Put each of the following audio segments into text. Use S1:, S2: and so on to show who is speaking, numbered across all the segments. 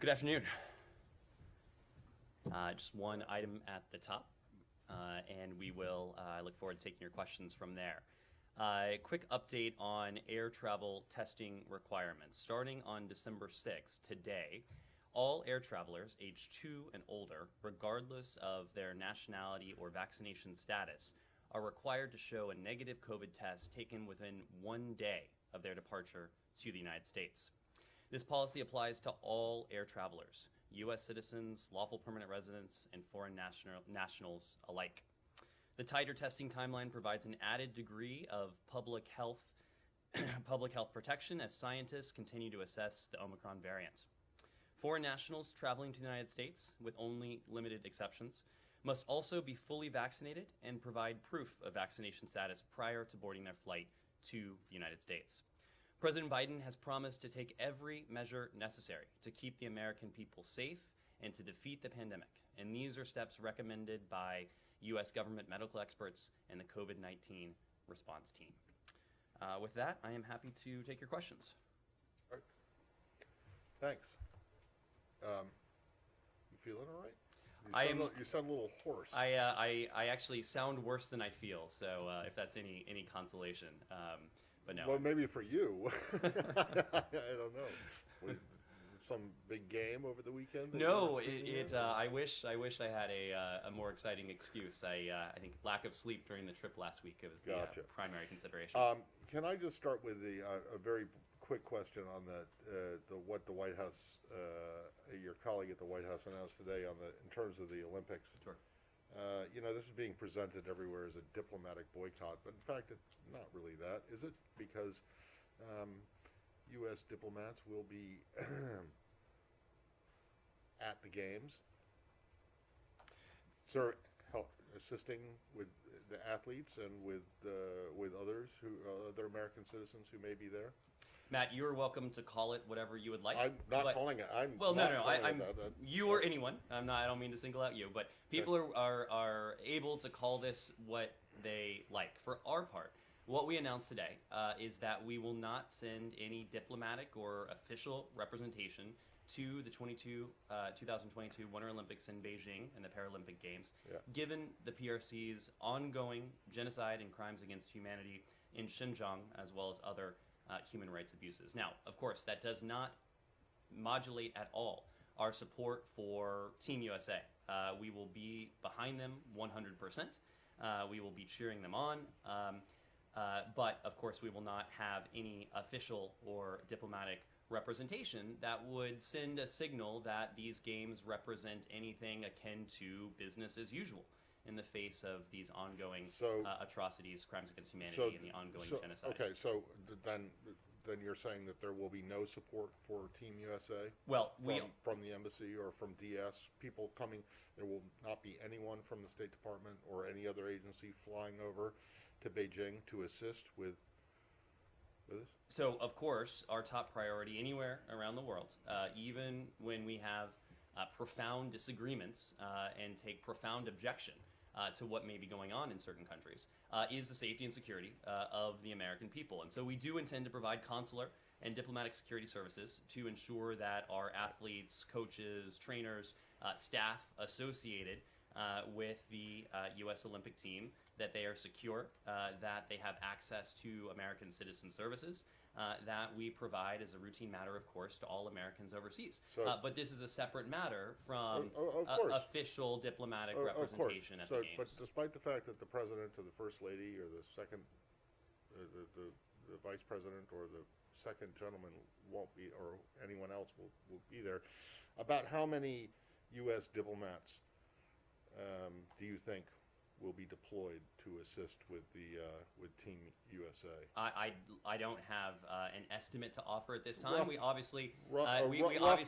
S1: Good afternoon. Just one item at the top, and we will look forward to taking your questions from there. Quick update on air travel testing requirements. Starting on December 6th, today, all air travelers aged 2 and older, regardless of their nationality or vaccination status, are required to show a negative COVID test taken within 1 day of their departure to the United States. This policy applies to all air travelers, U.S. citizens, lawful permanent residents, and foreign nationals alike. The tighter testing timeline provides an added degree of public health protection as scientists continue to assess the Omicron variant. Foreign nationals traveling to the United States, with only limited exceptions, must also be fully vaccinated and provide proof of vaccination status prior to boarding their flight to the United States. President Biden has promised to take every measure necessary to keep the American people safe and to defeat the pandemic. And these are steps recommended by U.S. government medical experts and the COVID-19 response team. With that, I am happy to take your questions.
S2: All right. Thanks. You feeling all right? You sound a little hoarse.
S1: I actually sound worse than I feel, so if that's any consolation. But no.
S2: Well, maybe for you. I don't know. Some big game over the weekend?
S1: No, I wish I had a more exciting excuse. I think lack of sleep during the trip last week was the primary consideration.
S2: Can I just start with a very quick question on what the White House, your colleague at the White House announced today in terms of the Olympics?
S1: Sure.
S2: This is being presented everywhere as a diplomatic boycott, but in fact, it's not really that, is it? Because U.S. diplomats will be at the games, assisting with the athletes and with others other American citizens who may be there.
S1: Matt, you are welcome to call it whatever you would like.
S2: I'm not calling it.
S1: You or anyone. I don't mean to single out you, but people are able to call this what they like. For our part, what we announced today is that we will not send any diplomatic or official representation to the 2022 Winter Olympics in Beijing and the Paralympic Games, given the PRC's ongoing genocide and crimes against humanity in Xinjiang, as well as other human rights abuses. Now, of course, that does not modulate at all our support for Team USA. We will be behind them 100%. We will be cheering them on. But, of course, we will not have any official or diplomatic representation that would send a signal that these games represent anything akin to business as usual in the face of these ongoing atrocities, crimes against humanity, and the ongoing genocide.
S2: Okay, so then you're saying that there will be no support for Team USA?
S1: Well,
S2: from the embassy or from DS, people coming, there will not be anyone from the State Department or any other agency flying over to Beijing to assist with this?
S1: So, of course, our top priority anywhere around the world, even when we have profound disagreements and take profound objection to what may be going on in certain countries, is the safety and security of the American people. And so we do intend to provide consular and diplomatic security services to ensure that our athletes, coaches, trainers, staff associated with the U.S. Olympic team, that they are secure, that they have access to American citizen services, that we provide as a routine matter, of course, to all Americans overseas. But this is a separate matter from official diplomatic representation at the Games.
S2: But despite the fact that the president or the first lady or the second, the vice president or the second gentleman won't be, or anyone else will be there, about how many U.S. diplomats do you think will be deployed to assist with Team USA?
S1: I don't have an estimate to offer at this time. We obviously
S2: rough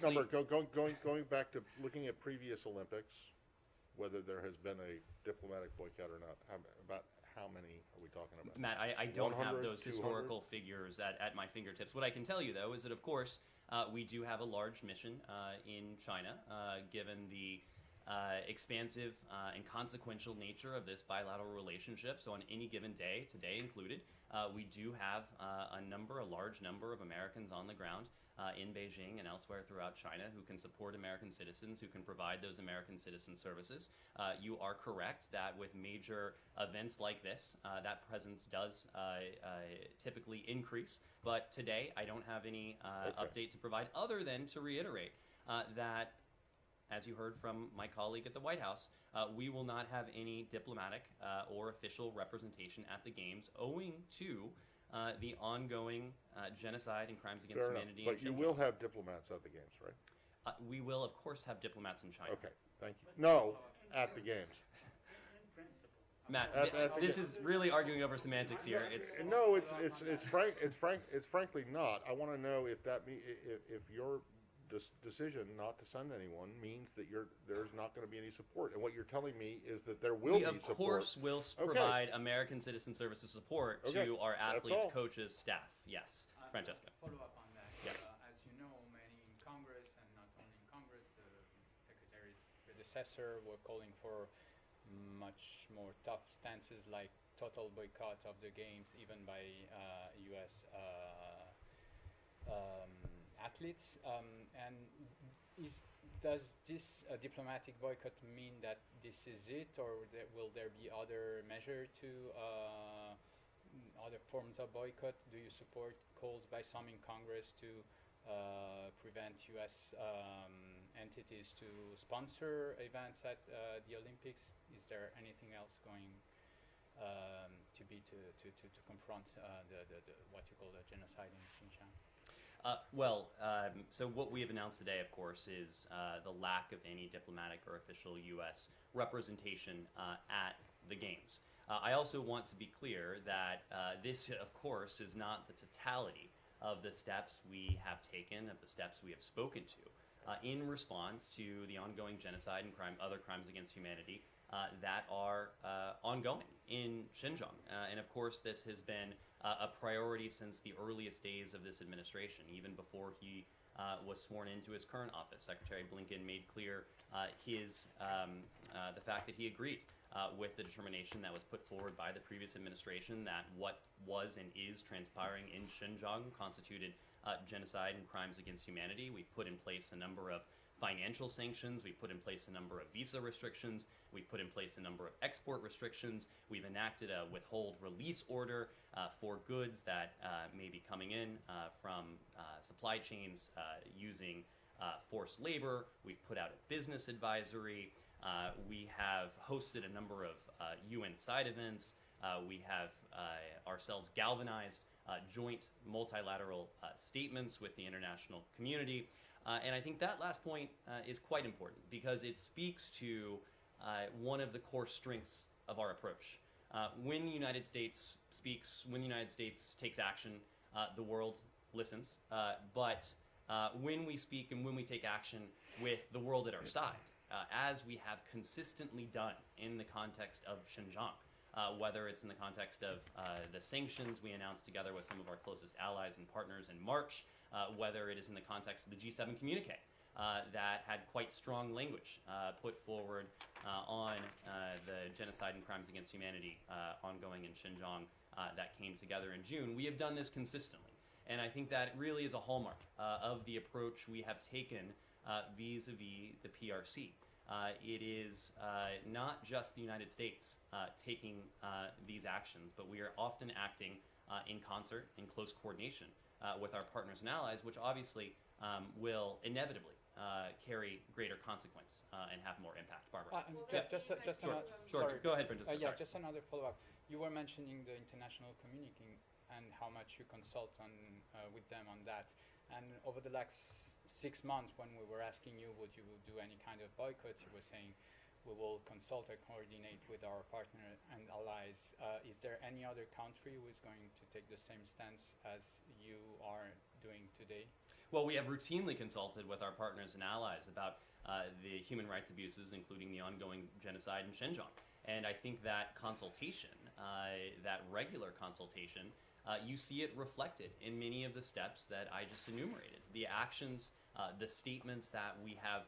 S2: number. Going back to looking at previous Olympics, whether there has been a diplomatic boycott or not. About how many are we talking about?
S1: Matt, I don't have those historical figures at my fingertips. What I can tell you, though, is that, of course, we do have a large mission in China, given the expansive and consequential nature of this bilateral relationship. So on any given day, today included, we do have a large number of Americans on the ground in Beijing and elsewhere throughout China who can support American citizens, who can provide those American citizen services. You are correct that with major events like this, that presence does typically increase. But today, I don't have any update to provide other than to reiterate that, as you heard from my colleague at the White House, we will not have any diplomatic or official representation at the Games owing to the ongoing genocide and crimes against humanity.
S2: But you will have diplomats at the Games, right?
S1: We will, of course, have diplomats in China.
S2: Okay, thank you. No, at the Games.
S1: Matt, this is really arguing over semantics here.
S2: No, it's frankly not. I want to know if if your decision not to send anyone means that there's not going to be any support. And what you're telling me is that there will be support.
S1: We, of course, will provide American Citizen Services support to our athletes, coaches, staff. Yes. Francesca.
S3: Follow up on that.
S1: Yes.
S3: As you know, many in Congress, and not only in Congress, the Secretary's predecessor were calling for much more tough stances like total boycott of the Games, even by U.S. Athletes. And does this diplomatic boycott mean that this is it, or will there be other measure to other forms of boycott? Do you support calls by some in Congress to prevent U.S. entities to sponsor events at the Olympics? Is there anything else going to confront the what you call the genocide in Xinjiang?
S1: So what we have announced today, of course, is the lack of any diplomatic or official U.S. representation at the Games. I also want to be clear that this, of course, is not the totality of the steps we have taken, of the steps we have spoken to in response to the ongoing genocide and other crimes against humanity that are ongoing in Xinjiang. And of course, this has been a priority since the earliest days of this administration, even before he was sworn into his current office. Secretary Blinken made clear the fact that he agreed with the determination that was put forward by the previous administration that what was and is transpiring in Xinjiang constituted genocide and crimes against humanity. We've put in place a number of financial sanctions. We've put in place a number of visa restrictions. We've put in place a number of export restrictions. We've enacted a withhold release order for goods that may be coming in from supply chains using forced labor. We've put out a business advisory. We have hosted a number of UN side events. We have ourselves galvanized joint multilateral statements with the international community. And I think that last point is quite important because it speaks to one of the core strengths of our approach. When the United States speaks, when the United States takes action, the world listens. But when we speak and when we take action with the world at our side, as we have consistently done in the context of Xinjiang, whether it's in the context of the sanctions we announced together with some of our closest allies and partners in March, whether it is in the context of the G7 communique that had quite strong language put forward on the genocide and crimes against humanity ongoing in Xinjiang that came together in June. We have done this consistently. And I think that really is a hallmark of the approach we have taken vis-a-vis the PRC. It is not just the United States taking these actions, but we are often acting in concert, in close coordination with our partners and allies, which obviously will inevitably carry greater consequence and have more impact. Barbara. Sure. Go ahead, Francesca.
S3: Just another follow-up. You were mentioning the international community and how much you consult with them on that. And over the last 6 months, when we were asking you, would you do any kind of boycott, you were saying, we will consult and coordinate with our partner and allies. Is there any other country who is going to take the same stance as you are doing today?
S1: Well, we have routinely consulted with our partners and allies about the human rights abuses, including the ongoing genocide in Xinjiang. And I think that consultation, that regular consultation, you see it reflected in many of the steps that I just enumerated. The actions, the statements that we have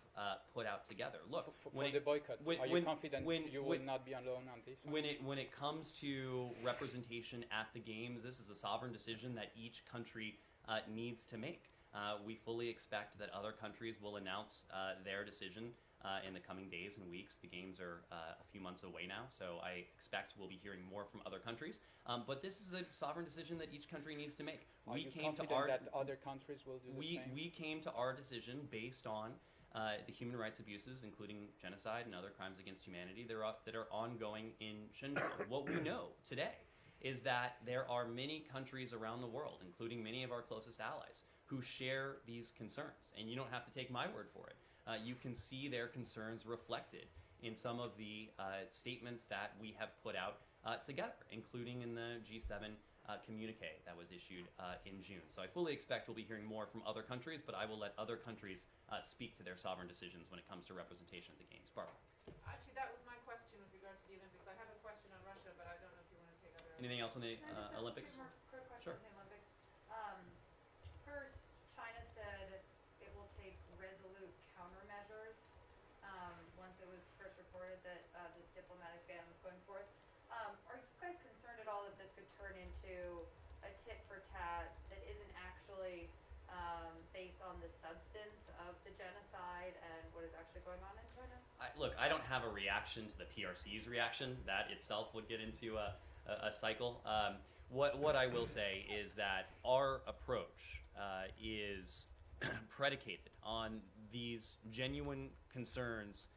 S1: put out together. Look,
S3: for the boycott, are you confident you will not be alone on this?
S1: When it comes to representation at the Games, this is a sovereign decision that each country needs to make. We fully expect that other countries will announce their decision in the coming days and weeks. The games are a few months away now, so I expect we'll be hearing more from other countries. But this is a sovereign decision that each country needs to make.
S3: Are you confident that other countries will do the same?
S1: We came to our decision based on the human rights abuses, including genocide and other crimes against humanity, that are ongoing in Xinjiang. What we know today is that there are many countries around the world, including many of our closest allies, who share these concerns. And you don't have to take my word for it. You can see their concerns reflected in some of the statements that we have put out together, including in the G7 communique that was issued in June. So I fully expect we'll be hearing more from other countries, but I will let other countries speak to their sovereign decisions when it comes to representation at the Games. Barbara.
S4: Actually, that was my question with regards to the Olympics. I have a question on Russia, but I don't know if you want to take other.
S1: Anything else on the
S4: Can I just ask
S1: Olympics?
S4: two more quick questions
S1: Sure.
S4: on the Olympics? First, China said it will take resolute countermeasures once it was first reported that this diplomatic ban was going forth. Are you guys concerned at all that this could turn into a tit for tat that isn't actually based on the substance of the genocide and what is actually going on in China?
S1: Look, I don't have a reaction to the PRC's reaction. That itself would get into a cycle. What I will say is that our approach is predicated on these genuine concerns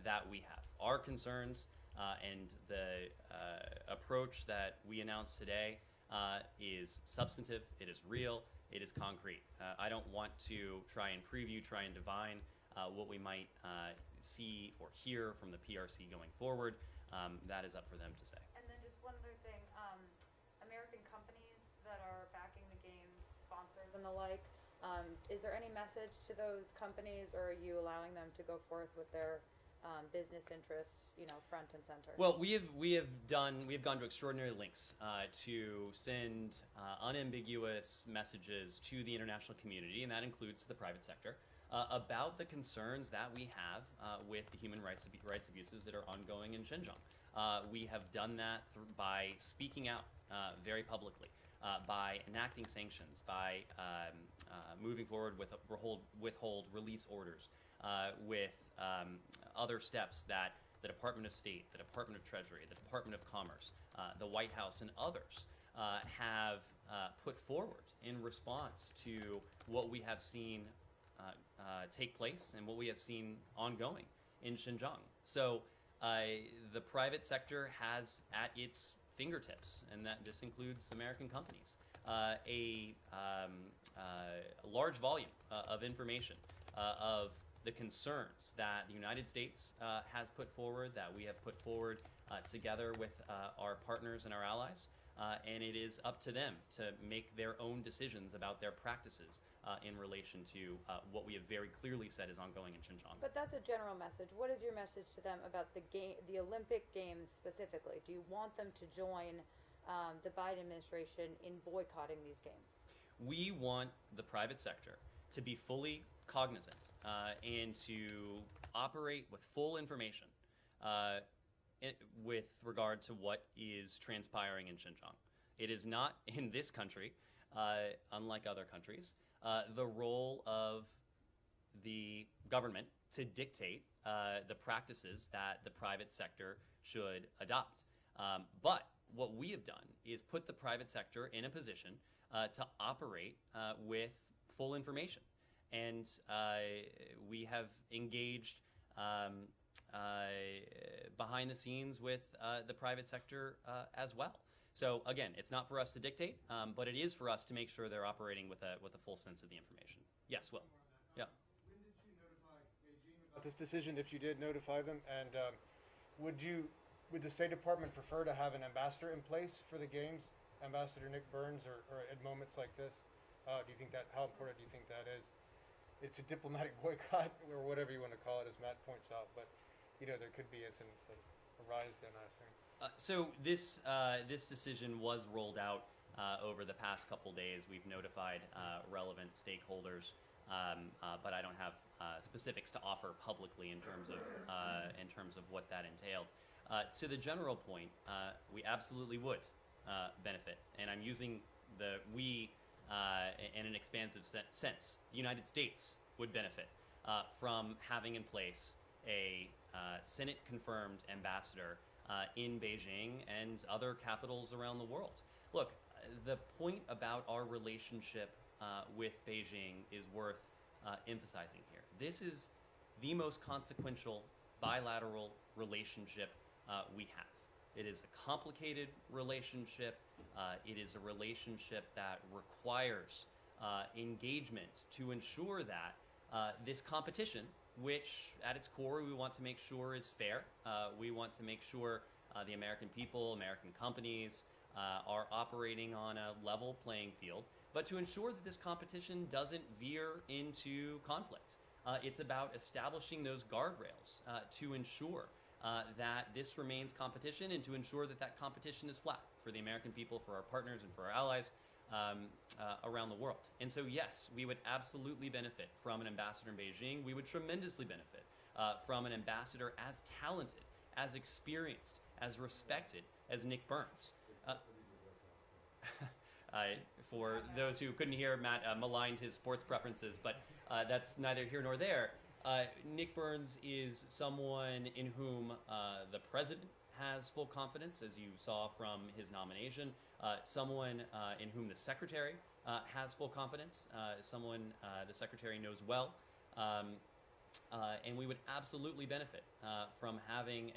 S1: that we have. Our concerns and the approach that we announced today is substantive, it is real, it is concrete. I don't want to try and preview, try and divine what we might see or hear from the PRC going forward. That is up for them to say.
S4: And then just one other thing, American companies that are backing the games, sponsors and the like, is there any message to those companies, or are you allowing them to go forth with their business interests, front and center?
S1: Well, we have gone to extraordinary lengths to send unambiguous messages to the international community, and that includes the private sector, about the concerns that we have with the human rights abuses that are ongoing in Xinjiang. We have done that by speaking out very publicly, by enacting sanctions, by moving forward with withhold release orders, with other steps that the Department of State, the Department of Treasury, the Department of Commerce, the White House, and others have put forward in response to what we have seen take place and what we have seen ongoing in Xinjiang. So the private sector has at its fingertips, and that this includes American companies, a large volume of information of the concerns that the United States has put forward, that we have put forward together with our partners and our allies, and it is up to them to make their own decisions about their practices in relation to what we have very clearly said is ongoing in Xinjiang.
S4: But that's a general message. What is your message to them about the Olympic Games specifically? Do you want them to join the Biden administration in boycotting these games?
S1: We want the private sector to be fully cognizant and to operate with full information with regard to what is transpiring in Xinjiang. It is not in this country, unlike other countries, the role of the government to dictate the practices that the private sector should adopt. But what we have done is put the private sector in a position to operate with full information. And we have engaged behind the scenes with the private sector as well. So again, it's not for us to dictate, but it is for us to make sure they're operating with a full sense of the information. Yes, Will. Yeah.
S5: When did you notify Beijing about this decision, if you did notify them? And would the State Department prefer to have an ambassador in place for the games, Ambassador Nick Burns, or at moments like this? How important do you think that is? It's a diplomatic boycott, or whatever you want to call it, as Matt points out, but there could be incidents that arise then, I assume.
S1: So this decision was rolled out over the past couple days. We've notified relevant stakeholders, but I don't have specifics to offer publicly in terms of what that entailed. To the general point, we absolutely would benefit, and I'm using the we in an expansive sense. The United States would benefit from having in place a Senate-confirmed ambassador in Beijing and other capitals around the world. Look, the point about our relationship with Beijing is worth emphasizing here. This is the most consequential bilateral relationship we have. It is a complicated relationship. It is a relationship that requires engagement to ensure that this competition, which at its core we want to make sure is fair, we want to make sure the American people, American companies are operating on a level playing field, but to ensure that this competition doesn't veer into conflict. It's about establishing those guardrails to ensure that this remains competition and to ensure that that competition is flat for the American people, for our partners, and for our allies around the world. And so, yes, we would absolutely benefit from an ambassador in Beijing. We would tremendously benefit from an ambassador as talented, as experienced, as respected as Nick Burns. For those who couldn't hear, Matt maligned his sports preferences, but that's neither here nor there. Nick Burns is someone in whom the president has full confidence, as you saw from his nomination, someone in whom the secretary has full confidence, someone the secretary knows well, and we would absolutely benefit from having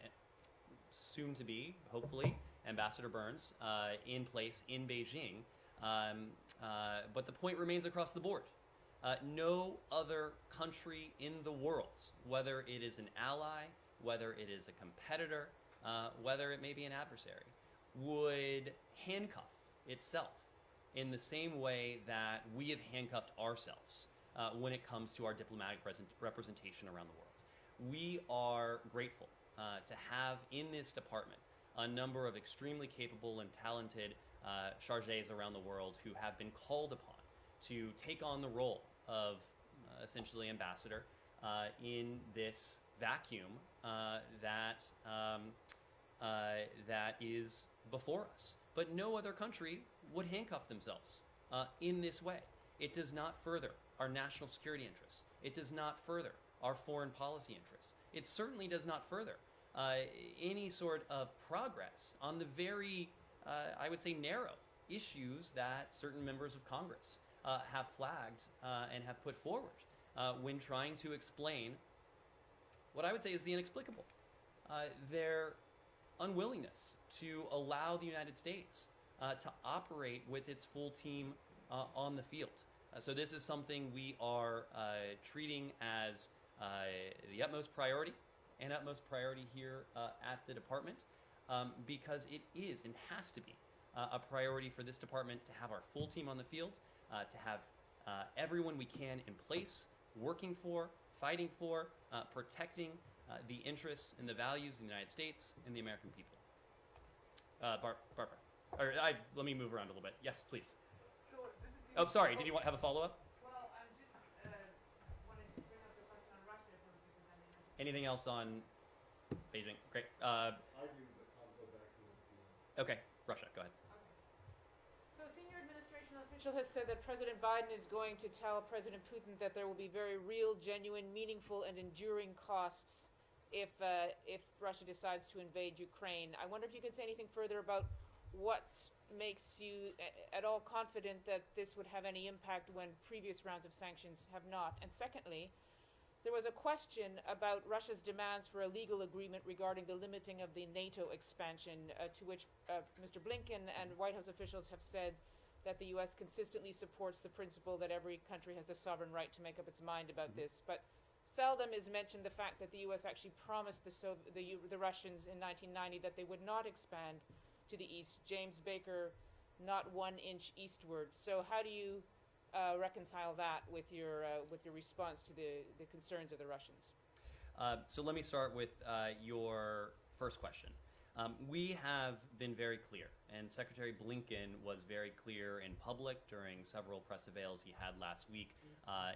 S1: soon to be, hopefully, Ambassador Burns in place in Beijing. But the point remains across the board. No other country in the world, whether it is an ally, whether it is a competitor, whether it may be an adversary, would handcuff itself in the same way that we have handcuffed ourselves when it comes to our diplomatic representation around the world. We are grateful to have in this department a number of extremely capable and talented chargés around the world who have been called upon to take on the role of essentially ambassador in this vacuum that is before us. But no other country would handcuff themselves in this way. It does not further our national security interests. It does not further our foreign policy interests. It certainly does not further any sort of progress on the very, I would say, narrow issues that certain members of Congress have flagged and have put forward when trying to explain what I would say is the inexplicable. Their unwillingness to allow the United States to operate with its full team on the field. So this is something we are treating as the utmost priority here at the department because it is and has to be a priority for this department to have our full team on the field, to have everyone we can in place, working for, fighting for, protecting the interests and the values of the United States and the American people. Barbara. Let me move around a little bit. Yes, please.
S6: So this is
S1: Oh, sorry. Did you have a follow-up?
S6: Well, I'm just wanted to bring up the question on Russia because I mean.
S1: Anything else on Beijing? Great.
S2: I do, but I'll go back to it.
S1: Okay, Russia. Go ahead.
S6: So a senior administration official has said that President Biden is going to tell President Putin that there will be very real, genuine, meaningful, and enduring costs if Russia decides to invade Ukraine. I wonder if you could say anything further about what makes you at all confident that this would have any impact when previous rounds of sanctions have not. And secondly, there was a question about Russia's demands for a legal agreement regarding the limiting of the NATO expansion, to which Mr. Blinken and White House officials have said that the U.S. consistently supports the principle that every country has the sovereign right to make up its mind about this. But seldom is mentioned the fact that the U.S. actually promised the Russians in 1990 that they would not expand to the east. James Baker, not 1 inch eastward. So how do you reconcile that with your response to the concerns of the Russians?
S1: So let me start with your first question. We have been very clear, and Secretary Blinken was very clear in public during several press avails he had last week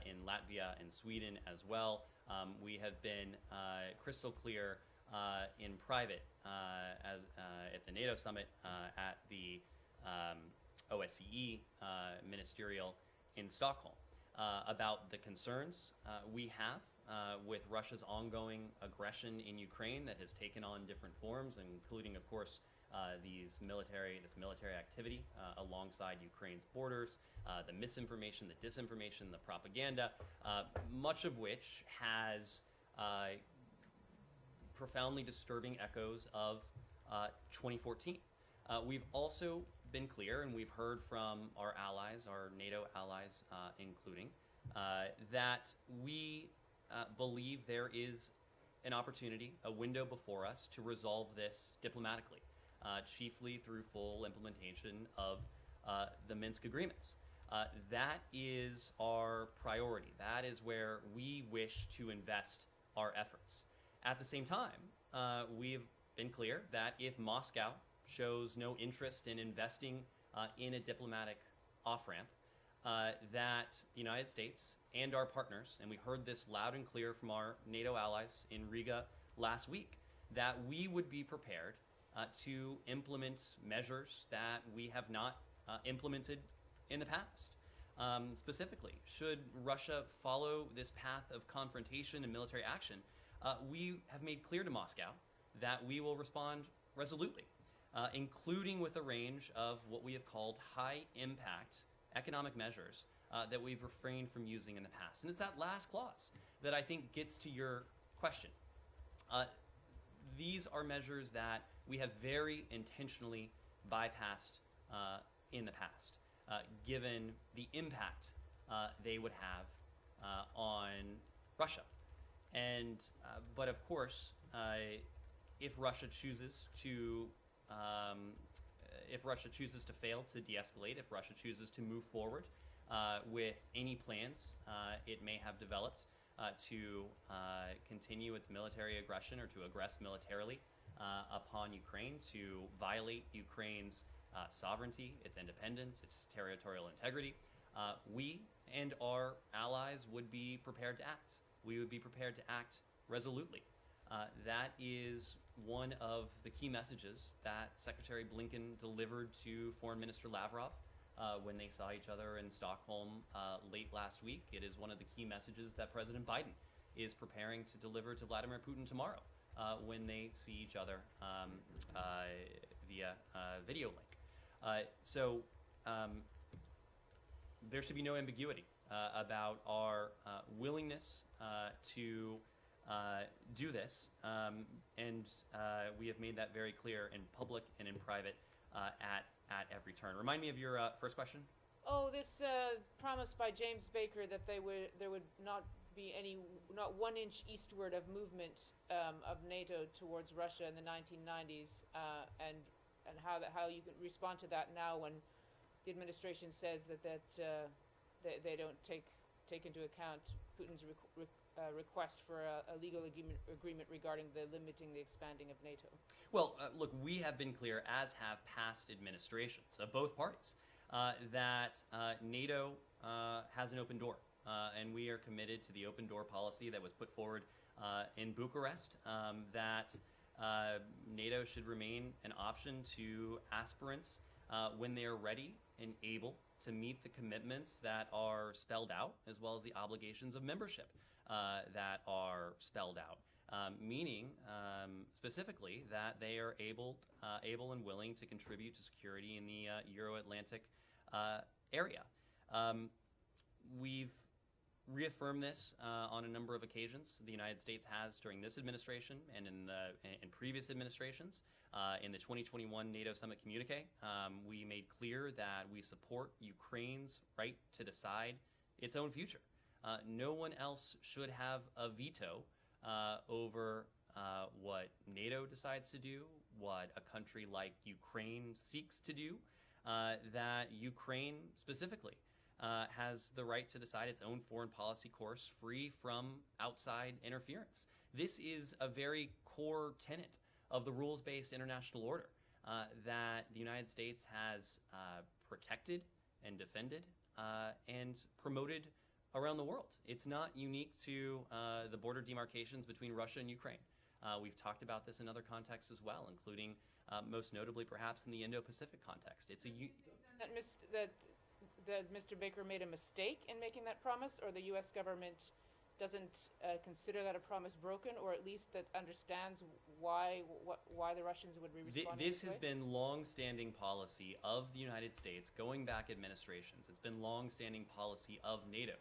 S1: in Latvia and Sweden as well. We have been crystal clear in private at the NATO summit at the OSCE ministerial in Stockholm about the concerns we have with Russia's ongoing aggression in Ukraine that has taken on different forms, including, of course, this military activity alongside Ukraine's borders, the misinformation, the disinformation, the propaganda, much of which has profoundly disturbing echoes of 2014. We've also been clear, and we've heard from our allies, our NATO allies including, that we believe there is an opportunity, a window before us to resolve this diplomatically, chiefly through full implementation of the Minsk agreements. That is our priority. That is where we wish to invest our efforts. At the same time, we've been clear that if Moscow shows no interest in investing in a diplomatic off-ramp, that the United States and our partners, and we heard this loud and clear from our NATO allies in Riga last week, that we would be prepared to implement measures that we have not implemented in the past. Specifically, should Russia follow this path of confrontation and military action, we have made clear to Moscow that we will respond resolutely, including with a range of what we have called high-impact economic measures that we've refrained from using in the past. And it's that last clause that I think gets to your question. These are measures that we have very intentionally bypassed in the past, given the impact they would have on Russia. And but of course, if Russia chooses to fail to de-escalate, if Russia chooses to move forward with any plans it may have developed to continue its military aggression or to aggress militarily upon Ukraine, to violate Ukraine's sovereignty, its independence, its territorial integrity, we and our allies would be prepared to act. We would be prepared to act resolutely. That is one of the key messages that Secretary Blinken delivered to Foreign Minister Lavrov when they saw each other in Stockholm late last week. It is one of the key messages that President Biden is preparing to deliver to Vladimir Putin tomorrow when they see each other via video link. So there should be no ambiguity about our willingness to do this, and we have made that very clear in public and in private at every turn. Remind me of your first question.
S6: Oh, this promise by James Baker that there would not be not 1 inch eastward of movement of NATO towards Russia in the 1990s, and how you can respond to that now when the administration says that they don't take into account Putin's request for a legal agreement regarding the limiting the expanding of NATO.
S1: Well, look, we have been clear, as have past administrations of both parties, that NATO has an open door, and we are committed to the open door policy that was put forward in Bucharest, that NATO should remain an option to aspirants when they are ready and able to meet the commitments that are spelled out, as well as the obligations of membership that are spelled out, meaning specifically that they are able and willing to contribute to security in the Euro-Atlantic area. We've reaffirmed this on a number of occasions. The United States has during this administration and in previous administrations. In the 2021 NATO Summit communique, we made clear that we support Ukraine's right to decide its own future. No one else should have a veto over what NATO decides to do, what a country like Ukraine seeks to do, that Ukraine specifically has the right to decide its own foreign policy course free from outside interference. This is a very core tenet of the rules-based international order that the United States has protected and defended and promoted around the world. It's not unique to the border demarcations between Russia and Ukraine. We've talked about this in other contexts as well, including most notably perhaps in the Indo-Pacific context. It's a
S6: that Mr. Baker made a mistake in making that promise, or the U.S. government doesn't consider that a promise broken, or at least that understands why the Russians would be responding
S1: This
S6: this
S1: has
S6: way?
S1: been long-standing policy of the United States, going back administrations. It's been long-standing policy of NATO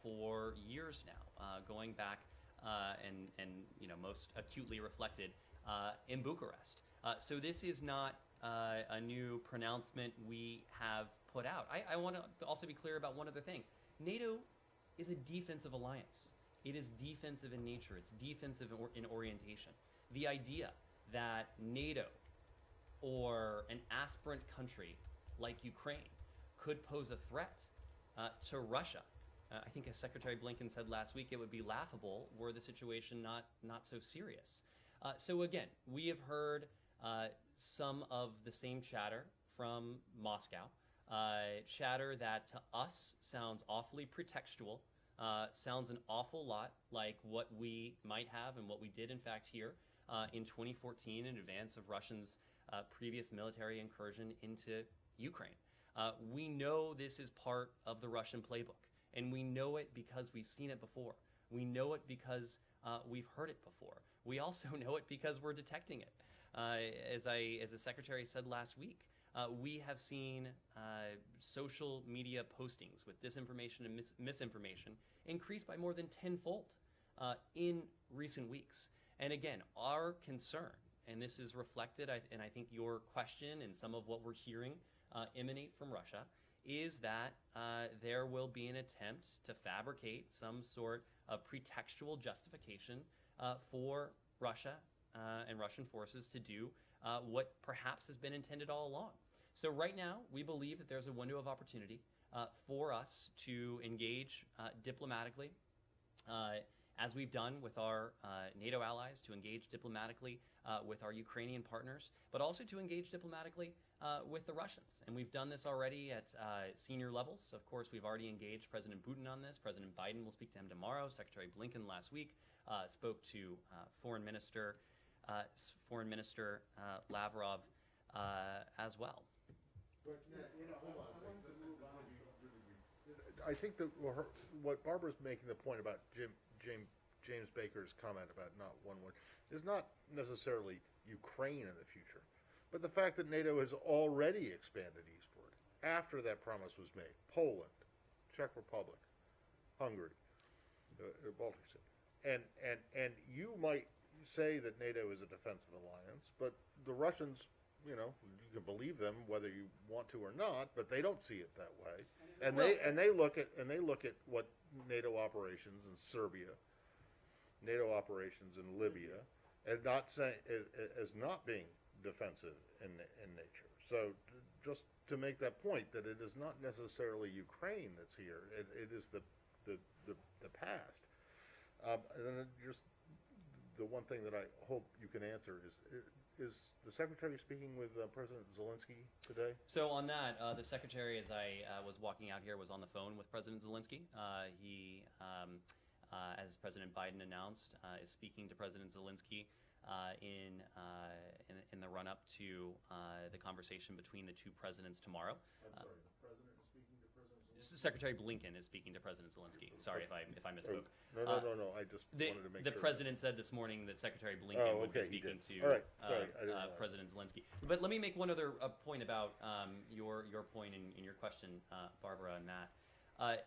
S1: for years now, going back and most acutely reflected in Bucharest. So this is not a new pronouncement we have put out. I want to also be clear about one other thing. NATO is a defensive alliance. It is defensive in nature. It's defensive in orientation. The idea that NATO or an aspirant country like Ukraine could pose a threat to Russia, I think as Secretary Blinken said last week, it would be laughable were the situation not so serious. So again, we have heard some of the same chatter from Moscow, chatter that to us sounds awfully pretextual, sounds an awful lot like what we might have and what we did in fact hear in 2014 in advance of Russia's previous military incursion into Ukraine. We know this is part of the Russian playbook, and we know it because we've seen it before. We know it because we've heard it before. We also know it because we're detecting it. As the Secretary said last week, we have seen social media postings with disinformation and misinformation increase by more than tenfold in recent weeks. And again, our concern, and this is reflected, and I think your question and some of what we're hearing emanate from Russia, is that there will be an attempt to fabricate some sort of pretextual justification for Russia and Russian forces to do what perhaps has been intended all along. So right now, we believe that there's a window of opportunity for us to engage diplomatically, as we've done with our NATO allies, to engage diplomatically with our Ukrainian partners, but also to engage diplomatically with the Russians. And we've done this already at senior levels. Of course, we've already engaged President Putin on this. President Biden will speak to him tomorrow. Secretary Blinken last week spoke to Foreign Minister Lavrov as well.
S2: But, hold on a second. I think that what Barbara's making the point about James Baker's comment about not one word is not necessarily Ukraine in the future, but the fact that NATO has already expanded eastward after that promise was made. Poland, Czech Republic, Hungary, Baltic States. And you might say that NATO is a defensive alliance, but the Russians, you can believe them whether you want to or not, but they don't see it that way. And they look at what NATO operations in Serbia, NATO operations in Libya, and as not being defensive in nature. So just to make that point, that it is not necessarily Ukraine that's here; it is the past. And then just the one thing that I hope you can answer is the Secretary speaking with President Zelensky today?
S1: So on that, the Secretary, as I was walking out here, was on the phone with President Zelensky. He, as President Biden announced, is speaking to President Zelensky in the run-up to the conversation between the two presidents tomorrow.
S2: I'm sorry, the President is speaking to President Zelensky?
S1: Secretary Blinken is speaking to President Zelensky. Sorry if I misspoke.
S2: No. I just wanted to make
S1: the
S2: sure.
S1: President said this morning that Secretary Blinken would be speaking to
S2: All right. Sorry, I didn't know.
S1: President Zelensky. But let me make one other point about your point in your question, Barbara and Matt.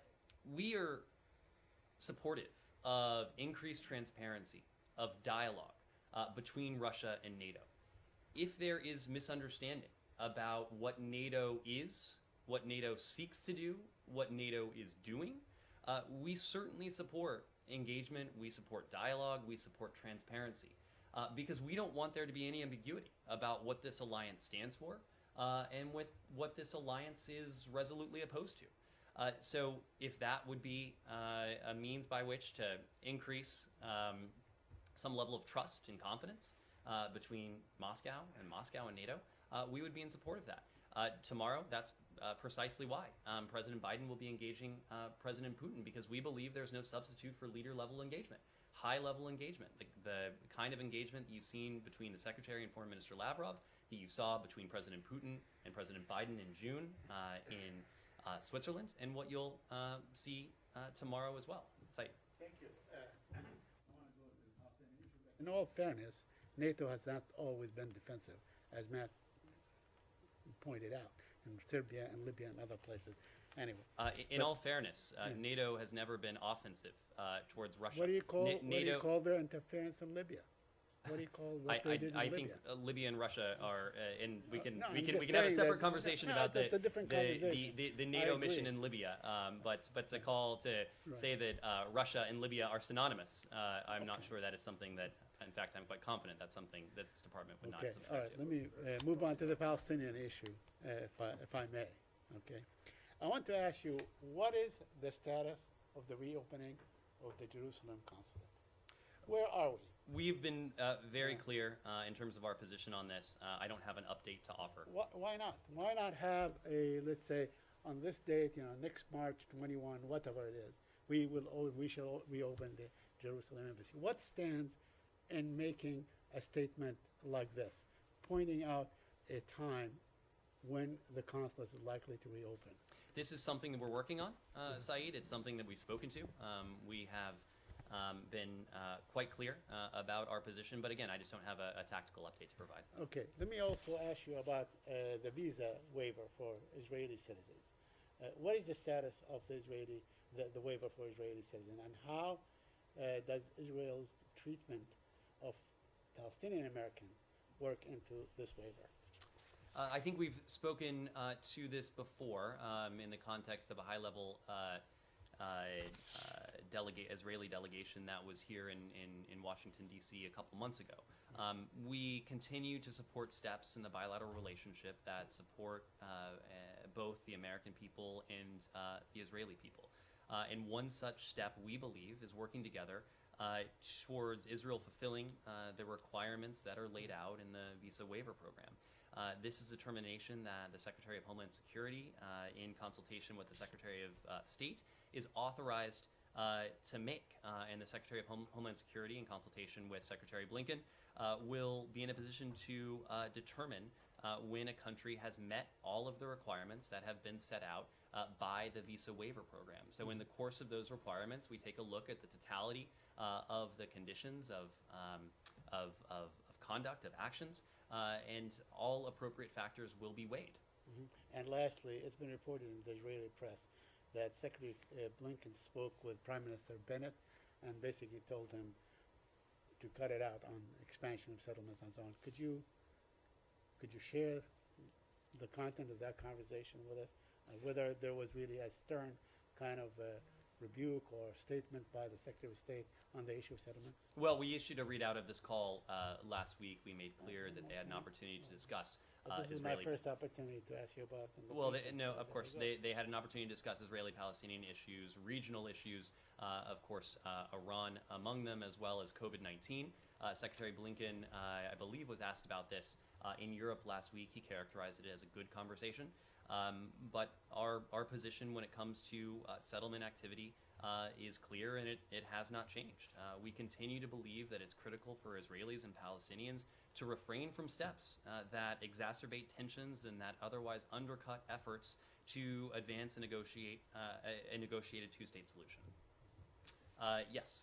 S1: We are supportive of increased transparency, of dialogue between Russia and NATO. If there is misunderstanding about what NATO is, what NATO seeks to do, what NATO is doing, we certainly support engagement, we support dialogue, we support transparency, because we don't want there to be any ambiguity about what this alliance stands for and what this alliance is resolutely opposed to. So if that would be a means by which to increase some level of trust and confidence between Moscow and NATO, we would be in support of that. Tomorrow, that's precisely why President Biden will be engaging President Putin, because we believe there's no substitute for leader-level engagement. high-level engagement, the kind of engagement that you've seen between the Secretary and Foreign Minister Lavrov, that you saw between President Putin and President Biden in June in Switzerland, and what you'll see tomorrow as well. Said.
S2: Thank you.
S7: In all fairness, NATO has not always been defensive, as Matt pointed out, in Serbia and Libya and other places. Anyway.
S1: In all fairness, NATO has never been offensive towards Russia.
S7: What do you call
S1: NATO,
S7: what do you call their interference in Libya? What do you call what they did in
S1: I
S7: Libya?
S1: think Libya and Russia are, and we can
S7: I'm
S1: we
S7: just
S1: can have a
S7: saying
S1: separate
S7: that-
S1: conversation
S7: no,
S1: about
S7: that's a different conversation.
S1: the
S7: I
S1: NATO mission
S7: agree.
S1: in Libya. But to call to say that Russia and Libya are synonymous, I'm not sure that is something that. In fact, I'm quite confident that's something that this department would
S7: Okay,
S1: not
S7: all
S1: subscribe
S7: right.
S1: to.
S7: Let me move on to the Palestinian issue, if I may. Okay, I want to ask you, what is the status of the reopening of the Jerusalem consulate? Where are we?
S1: We've been very clear in terms of our position on this. I don't have an update to offer.
S7: Why not? Why not have a, let's say, on this date, next March 21, whatever it is, we shall reopen the Jerusalem embassy. What stands in making a statement like this, pointing out a time when the consulate is likely to reopen?
S1: This is something that we're working on, Saeed. It's something that we've spoken to. We have been quite clear about our position, but again, I just don't have a tactical update to provide.
S7: Okay, let me also ask you about the visa waiver for Israeli citizens. What is the status of the waiver for Israeli citizens, and how does Israel's treatment of Palestinian American work into this waiver?
S1: I think we've spoken to this before in the context of a high-level Israeli delegation that was here in Washington, D.C. a couple months ago. We continue to support steps in the bilateral relationship that support both the American people and the Israeli people. And one such step, we believe, is working together towards Israel fulfilling the requirements that are laid out in the visa waiver program. This is a determination that the Secretary of Homeland Security, in consultation with the Secretary of State, is authorized to make. And the Secretary of Homeland Security, in consultation with Secretary Blinken, will be in a position to determine when a country has met all of the requirements that have been set out by the visa waiver program. So in the course of those requirements, we take a look at the totality of the conditions of conduct, of actions, and all appropriate factors will be weighed.
S7: And lastly, it's been reported in the Israeli press that Secretary Blinken spoke with Prime Minister Bennett and basically told him to cut it out on expansion of settlements and so on. Could you share the content of that conversation with us? Whether there was really a stern kind of rebuke or statement by the Secretary of State on the issue of settlements?
S1: Well, we issued a readout of this call last week. We made clear that they had an opportunity to discuss
S7: This is
S1: Israeli.
S7: my first opportunity to ask you about them.
S1: Well, of course, they had an opportunity to discuss Israeli-Palestinian issues, regional issues, of course, Iran among them, as well as COVID-19. Secretary Blinken, I believe, was asked about this in Europe last week. He characterized it as a good conversation. But our position when it comes to settlement activity is clear, and it has not changed. We continue to believe that it's critical for Israelis and Palestinians to refrain from steps that exacerbate tensions and that otherwise undercut efforts to advance and negotiate a negotiated two-state solution. Yes.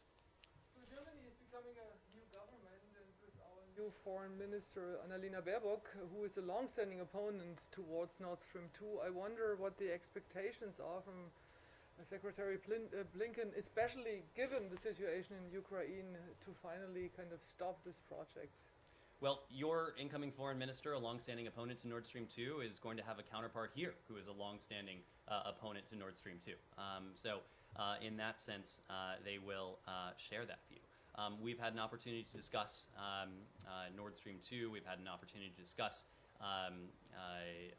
S8: So Germany is becoming a new government, and with our new foreign minister Annalena Baerbock, who is a long-standing opponent towards Nord Stream 2, I wonder what the expectations are from Secretary Blinken, especially given the situation in Ukraine, to finally kind of stop this project.
S1: Well, your incoming foreign minister, a longstanding opponent to Nord Stream 2, is going to have a counterpart here who is a longstanding opponent to Nord Stream 2. So in that sense, they will share that view. We've had an opportunity to discuss Nord Stream 2. We've had an opportunity to discuss a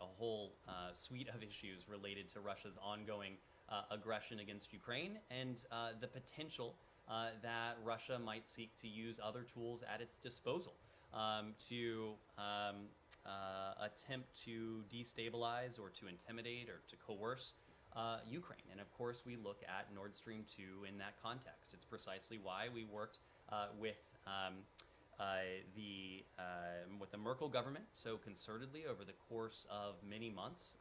S1: whole suite of issues related to Russia's ongoing aggression against Ukraine and the potential that Russia might seek to use other tools at its disposal to attempt to destabilize or to intimidate or to coerce Ukraine. And of course, we look at Nord Stream 2 in that context. It's precisely why we worked with the Merkel government so concertedly over the course of many months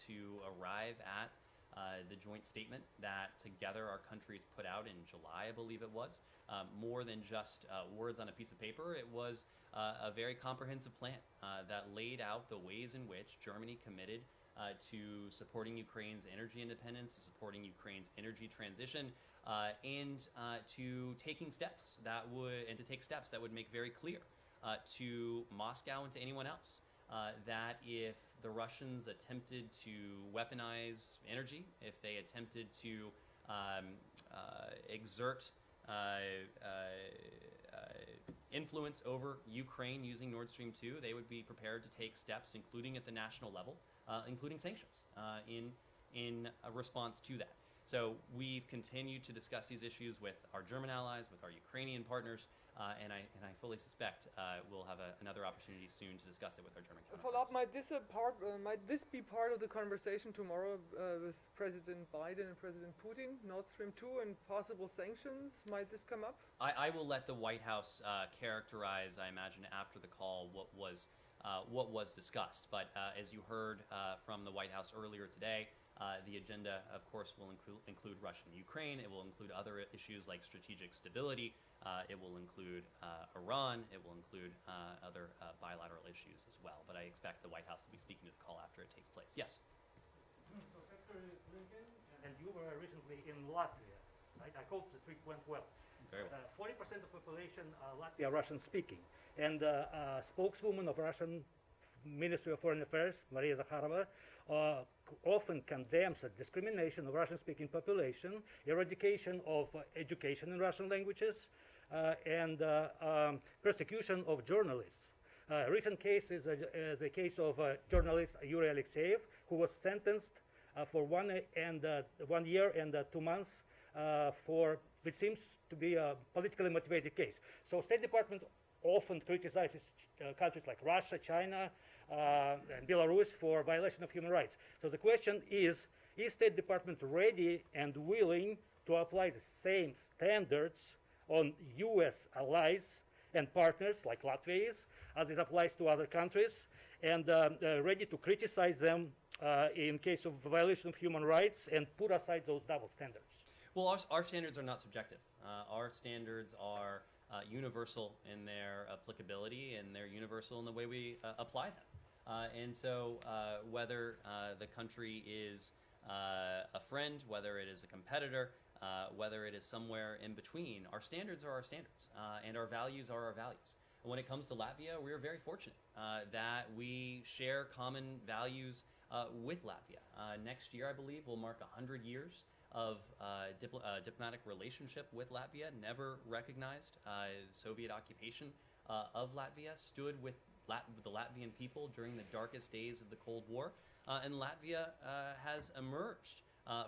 S1: to arrive at the joint statement that together our countries put out in July, I believe it was. More than just words on a piece of paper, it was a very comprehensive plan that laid out the ways in which Germany committed to supporting Ukraine's energy independence, to supporting Ukraine's energy transition, and to taking steps that would make very clear to Moscow and to anyone else that if the Russians attempted to weaponize energy, if they attempted to exert influence over Ukraine using Nord Stream 2, they would be prepared to take steps, including at the national level, including sanctions in a response to that. So we've continued to discuss these issues with our German allies, with our Ukrainian partners, and I fully suspect we'll have another opportunity soon to discuss it with our German
S8: Follow up,
S1: counterparts.
S8: might this be part of the conversation tomorrow with President Biden and President Putin, Nord Stream 2 and possible sanctions? Might this come up?
S1: I will let the White House characterize, I imagine, after the call what was discussed. But as you heard from the White House earlier today, the agenda, of course, will include Russia and Ukraine. It will include other issues like strategic stability. It will include Iran. It will include other bilateral issues as well. But I expect the White House will be speaking to the call after it takes place. Yes?
S9: So, Secretary Blinken, and you were recently in Latvia, right? I hope the trip went well.
S1: Very well.
S9: 40% of population Latvia Russian speaking, and spokeswoman of Russian Ministry of Foreign Affairs, Maria Zakharova, often condemns the discrimination of Russian-speaking population, eradication of education in Russian languages, and persecution of journalists. Recent case is the case of journalist Yuri Alexeyev, who was sentenced for 1 year and 2 months for which seems to be a politically motivated case. So State Department often criticizes countries like Russia, China, and Belarus for violation of human rights. So the question is State Department ready and willing to apply the same standards on US allies and partners like Latvia is, as it applies to other countries, and ready to criticize them in case of violation of human rights and put aside those double standards?
S1: Well, our standards are not subjective. Our standards are universal in their applicability, and they're universal in the way we apply them. And so whether the country is a friend, whether it is a competitor, whether it is somewhere in between, our standards are our standards, and our values are our values. When it comes to Latvia, we are very fortunate that we share common values with Latvia. Next year, I believe, will mark 100 years of diplomatic relationship with Latvia. Never recognized Soviet occupation of Latvia, stood with the Latvian people during the darkest days of the Cold War, and Latvia has emerged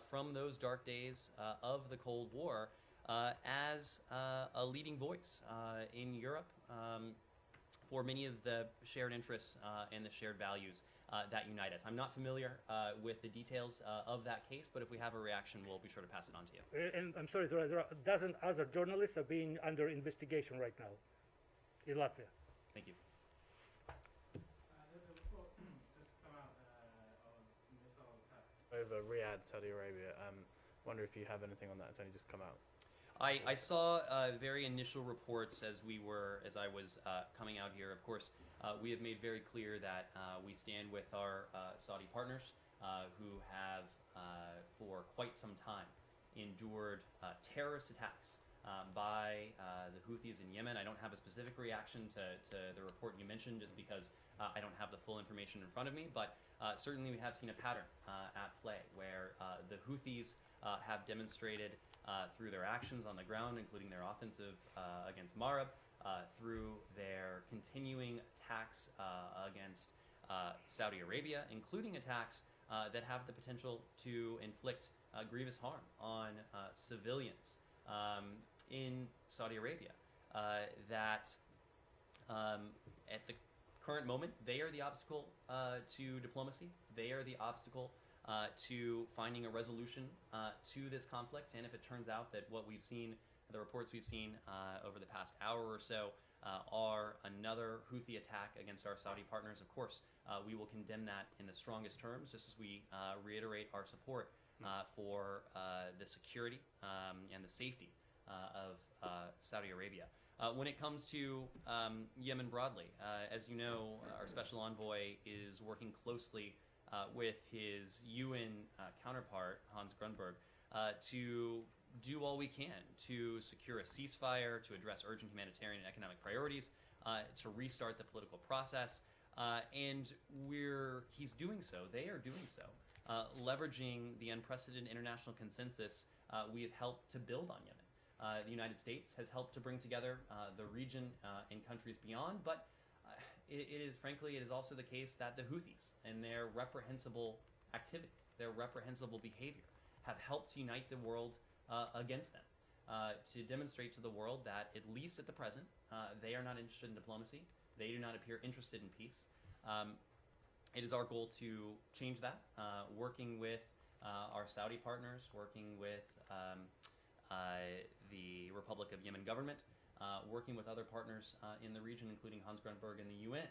S1: from those dark days of the Cold War as a leading voice in Europe for many of the shared interests and the shared values that unite us. I'm not familiar with the details of that case, but if we have a reaction, we'll be sure to pass it on to you.
S9: And I'm sorry, there are a dozen other journalists are being under investigation right now in Latvia.
S1: Thank you.
S10: Over Riyadh, Saudi Arabia. Wonder if you have anything on that. It's only just come out.
S1: I saw very initial reports as I was coming out here. Of course, we have made very clear that we stand with our Saudi partners who have, for quite some time, endured terrorist attacks by the Houthis in Yemen. I don't have a specific reaction to the report you mentioned just because I don't have the full information in front of me, but certainly we have seen a pattern at play where the Houthis have demonstrated through their actions on the ground, including their offensive against Marib, through their continuing attacks against Saudi Arabia, including attacks that have the potential to inflict grievous harm on civilians in Saudi Arabia. That at the current moment, they are the obstacle to diplomacy. They are the obstacle to finding a resolution to this conflict. And if it turns out that what we've seen, the reports we've seen over the past hour or so, are another Houthi attack against our Saudi partners, of course, we will condemn that in the strongest terms, just as we reiterate our support for the security and the safety of Saudi Arabia. When it comes to Yemen broadly, as you know, our special envoy is working closely with his UN counterpart, Hans Grunberg, to do all we can to secure a ceasefire, to address urgent humanitarian and economic priorities, to restart the political process. And he's doing so, they are doing so, leveraging the unprecedented international consensus we have helped to build on Yemen. The United States has helped to bring together the region and countries beyond, but it is also the case that the Houthis and their reprehensible activity, their reprehensible behavior, have helped unite the world against them, to demonstrate to the world that, at least at the present, they are not interested in diplomacy. They do not appear interested in peace. It is our goal to change that, working with our Saudi partners, working with the Republic of Yemen government, working with other partners in the region, including Hans Grunberg and the UN,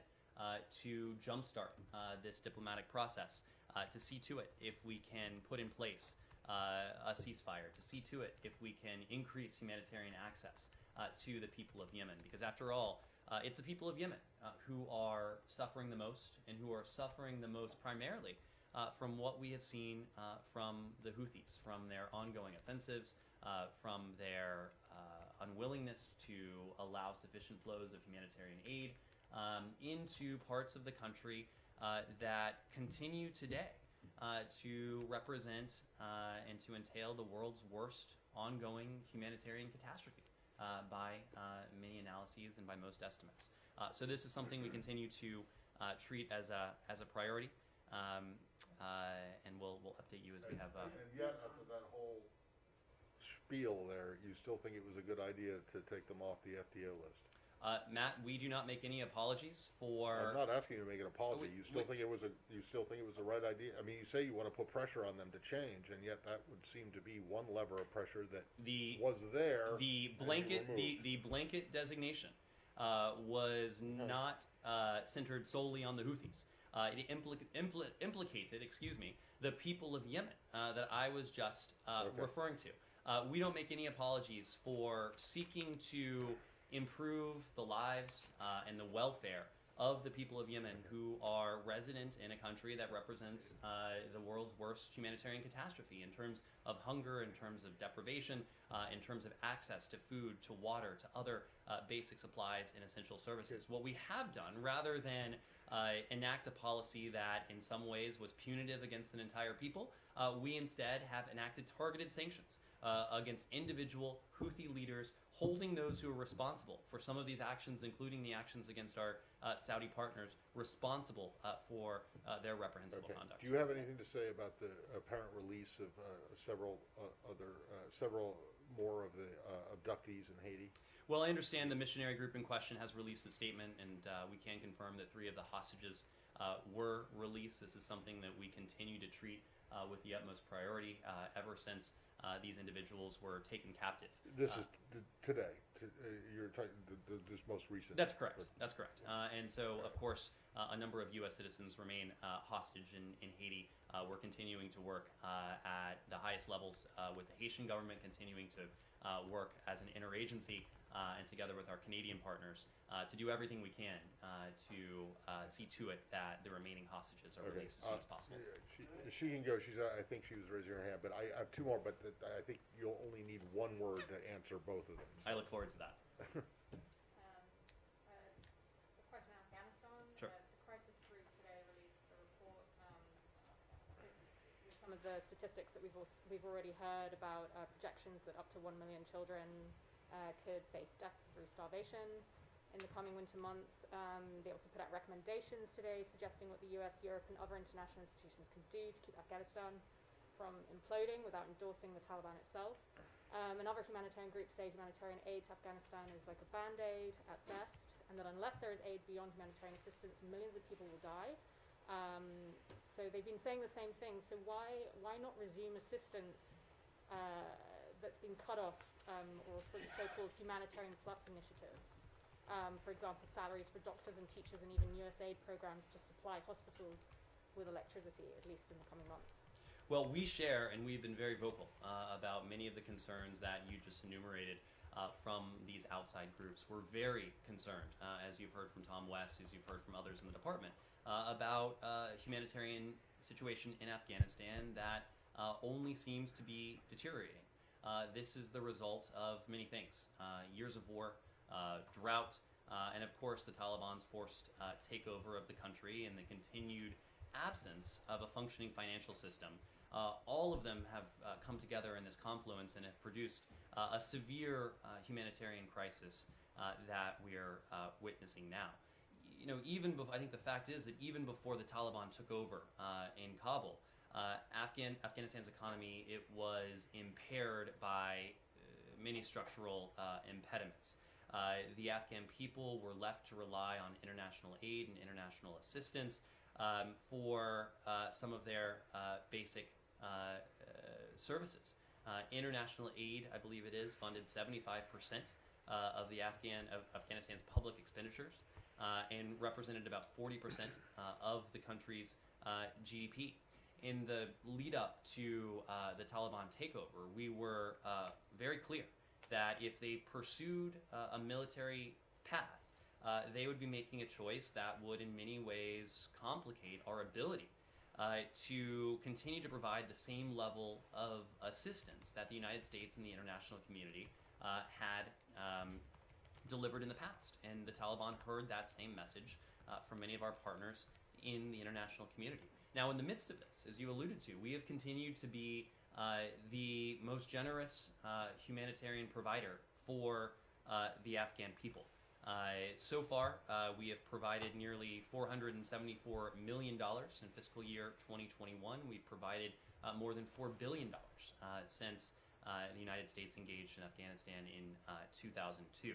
S1: to jumpstart this diplomatic process, to see to it if we can put in place a ceasefire, to see to it if we can increase humanitarian access to the people of Yemen. Because after all, it's the people of Yemen who are suffering the most, and who are suffering the most primarily from what we have seen from the Houthis, from their ongoing offensives, from their unwillingness to allow sufficient flows of humanitarian aid into parts of the country that continue today to represent and to entail the world's worst ongoing humanitarian catastrophe by many analyses and by most estimates. So this is something we continue to treat as a priority, and we'll update you as we have.
S2: And yet, after that whole spiel there, you still think it was a good idea to take them off the FTO list?
S1: Matt, we do not make any apologies for.
S2: I'm not asking you to make an apology. You still think it was the right idea? I mean, you say you want to put pressure on them to change, and yet that would seem to be one lever of pressure that was there.
S1: The blanket designation was not centered solely on the Houthis. It implicated, the people of Yemen that I was just referring to. We don't make any apologies for seeking to improve the lives and the welfare of the people of Yemen who are resident in a country that represents the world's worst humanitarian catastrophe in terms of hunger, in terms of deprivation, in terms of access to food, to water, to other basic supplies and essential services. What we have done, rather than enact a policy that in some ways was punitive against an entire people, we instead have enacted targeted sanctions against individual Houthi leaders, holding those who are responsible for some of these actions, including the actions against our Saudi partners, responsible for their reprehensible conduct.
S2: Do you have anything to say about the apparent release of several more of the abductees in Haiti?
S1: Well, I understand the missionary group in question has released a statement, and we can confirm that 3 of the hostages were released. This is something that we continue to treat with the utmost priority ever since these individuals were taken captive.
S2: This is today. You're talking this most recent.
S1: That's correct. That's correct. And so, of course, a number of U.S. citizens remain hostage in Haiti. We're continuing to work at the highest levels with the Haitian government, continuing to work as an interagency and together with our Canadian partners to do everything we can to see to it that the remaining hostages are released as soon as possible.
S2: She can go. I think she was raising her hand, but I have 2 more. But I think you'll only need 1 word to answer both of them. So.
S1: I look forward to that.
S4: A question on Afghanistan.
S1: Sure.
S4: The crisis group today released a report with some of the statistics that we've already heard about projections that up to 1 million children could face death through starvation in the coming winter months. They also put out recommendations today suggesting what the US, Europe and other international institutions can do to keep Afghanistan from imploding without endorsing the Taliban itself. Another humanitarian group say humanitarian aid to Afghanistan is like a band-aid at best, and that unless there is aid beyond humanitarian assistance, millions of people will die.
S6: So they've been saying the same thing. So why not resume assistance that's been cut off, or for the so-called humanitarian plus initiatives? For example, salaries for doctors and teachers, and even USAID programs to supply hospitals with electricity, at least in the coming months.
S1: Well, we share, and we've been very vocal about many of the concerns that you just enumerated from these outside groups. We're very concerned, as you've heard from Tom West, as you've heard from others in the department, about humanitarian situation in Afghanistan that only seems to be deteriorating. This is the result of many things: years of war, drought, and of course the Taliban's forced takeover of the country and the continued absence of a functioning financial system. All of them have come together in this confluence and have produced a severe humanitarian crisis that we're witnessing now. You know, I think the fact is that even before the Taliban took over in Kabul, Afghanistan's economy, it was impaired by many structural impediments. The Afghan people were left to rely on international aid and international assistance for some of their basic services. International aid, I believe it is, funded 75% of Afghanistan's public expenditures and represented about 40% of the country's GDP. In the lead up to the Taliban takeover, we were very clear that if they pursued a military path, they would be making a choice that would in many ways complicate our ability to continue to provide the same level of assistance that the United States and the international community had delivered in the past. And the Taliban heard that same message from many of our partners in the international community. Now, in the midst of this, as you alluded to, we have continued to be the most generous humanitarian provider for the Afghan people. So far, we have provided nearly $474 million in fiscal year 2021. We've provided more than $4 billion since the United States engaged in Afghanistan in 2002.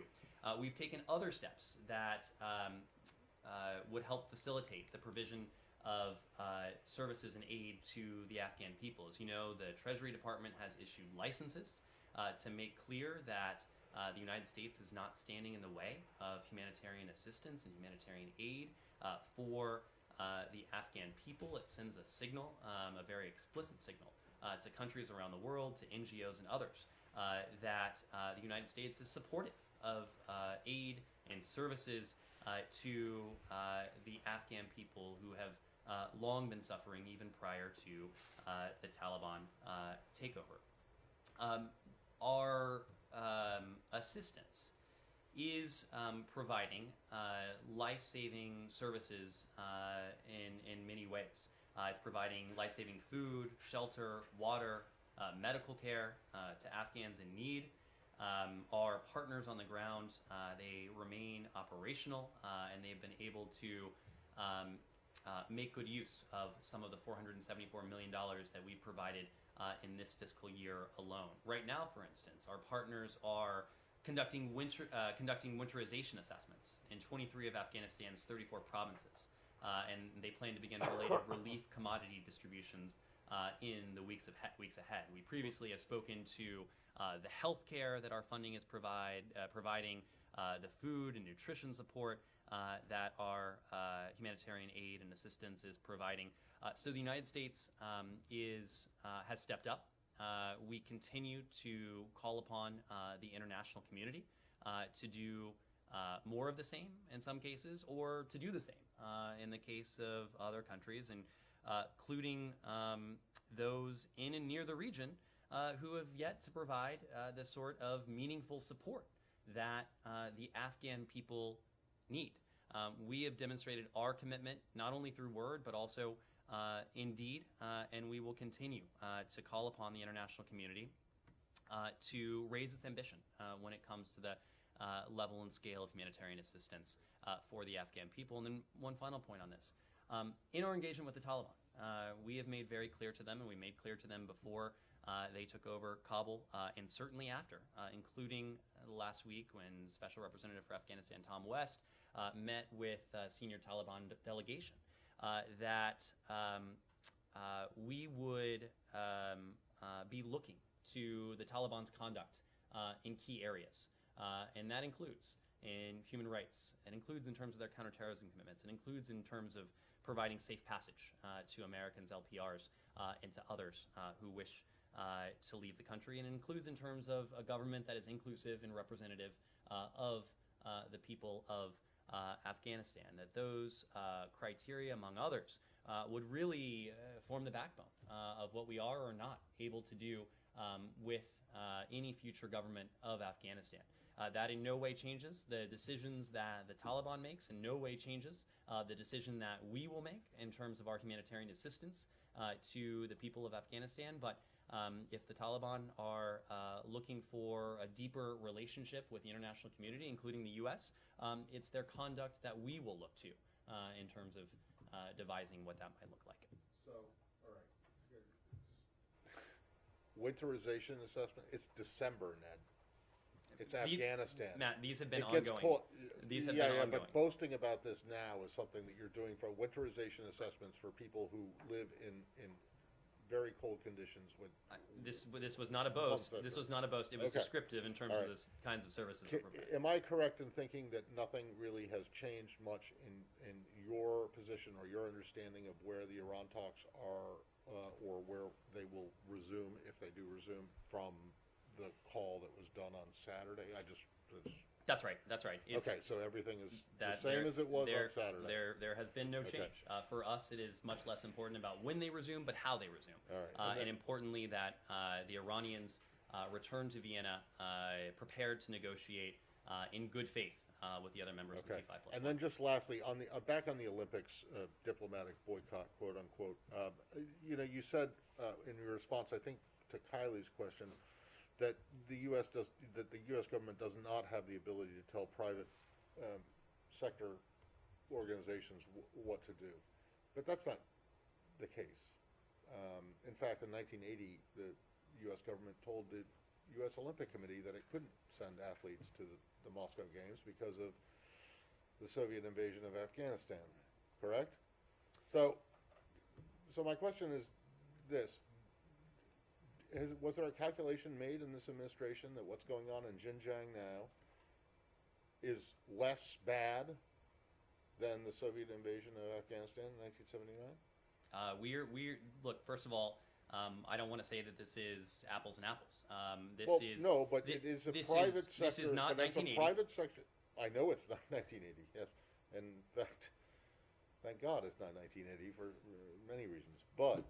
S1: We've taken other steps that would help facilitate the provision of services and aid to the Afghan people. As you know, the Treasury Department has issued licenses to make clear that the United States is not standing in the way of humanitarian assistance and humanitarian aid for the Afghan people. It sends a signal, a very explicit signal, to countries around the world, to NGOs and others, that the United States is supportive of aid and services to the Afghan people who have long been suffering even prior to the Taliban takeover. Our assistance is providing life-saving services in many ways. It's providing life-saving food, shelter, water, medical care to Afghans in need. Our partners on the ground, they remain operational, and they've been able to make good use of some of the $474 million that we provided in this fiscal year alone. Right now, for instance, our partners are conducting winterization assessments in 23 of Afghanistan's 34 provinces, and they plan to begin related relief commodity distributions in the weeks ahead. We previously have spoken to the health care that our funding is providing, the food and nutrition support that our humanitarian aid and assistance is providing. So the United States has stepped up. We continue to call upon the international community to do more of the same in some cases, or to do the same in the case of other countries, and including those in and near the region who have yet to provide the sort of meaningful support that the Afghan people need. We have demonstrated our commitment not only through word but also in deed, and we will continue to call upon the international community to raise its ambition when it comes to the level and scale of humanitarian assistance for the Afghan people. And then one final point on this. In our engagement with the Taliban, we have made very clear to them, and we made clear to them before they took over Kabul, and certainly after, including last week when Special Representative for Afghanistan Tom West met with senior Taliban delegation, that we would be looking to the Taliban's conduct in key areas. And that includes in human rights. It includes in terms of their counterterrorism commitments. It includes in terms of providing safe passage to Americans, LPRs, and to others who wish to leave the country. And it includes in terms of a government that is inclusive and representative of the people of Afghanistan. That those criteria, among others, would really form the backbone of what we are or not able to do with any future government of Afghanistan. That in no way changes the decisions that the Taliban makes, in no way changes the decision that we will make in terms of our humanitarian assistance to the people of Afghanistan. But if the Taliban are looking for a deeper relationship with the international community, including the U.S., it's their conduct that we will look to in terms of devising what that might look like.
S2: So, all right. Winterization assessment, it's December, Ned. It's Afghanistan.
S1: Matt, these have been
S2: It gets
S1: ongoing.
S2: caught-
S1: These have
S2: yeah,
S1: been
S2: yeah,
S1: ongoing.
S2: but boasting about this now is something that you're doing for winterization assessments for people who live in very cold conditions. With
S1: This was not a boast. This was not a boast. It was
S2: Okay.
S1: descriptive in terms
S2: All
S1: of
S2: right.
S1: the kinds of services we're providing.
S2: Am I correct in thinking that nothing really has changed much in your position or your understanding of where the Iran talks are, or where they will resume, if they do resume, from the call that was done on Saturday?
S1: That's right. That's right.
S2: Okay, so everything is the
S1: that
S2: same
S1: there-
S2: as it was
S1: there-
S2: on Saturday.
S1: There has been no
S2: Okay.
S1: change. For us, it is much less important about when they resume, but how they resume.
S2: All right.
S1: And,
S2: And then-
S1: importantly, that the Iranians return to Vienna prepared to negotiate in good faith with the other members of the
S2: Okay.
S1: P5+.
S2: And then just lastly, on the back on the Olympics, diplomatic boycott, quote unquote. You said in your response, I think to Kylie's question, that the U.S. government does not have the ability to tell private sector organizations what to do, but that's not the case. In fact, in 1980, the U.S. government told the U.S. Olympic Committee that it couldn't send athletes to the Moscow Games because of the Soviet invasion of Afghanistan. Correct? So my question is this. Was there a calculation made in this administration that what's going on in Xinjiang now is less bad than the Soviet invasion of Afghanistan in 1979?
S1: Look, first of all, I don't want to say that this is apples and apples.
S2: No, but it is a private sector.
S1: This is not
S2: but it's
S1: 1980.
S2: a private sector. I know it's not 1980. Yes, in fact, thank God it's not 1980 for many reasons. But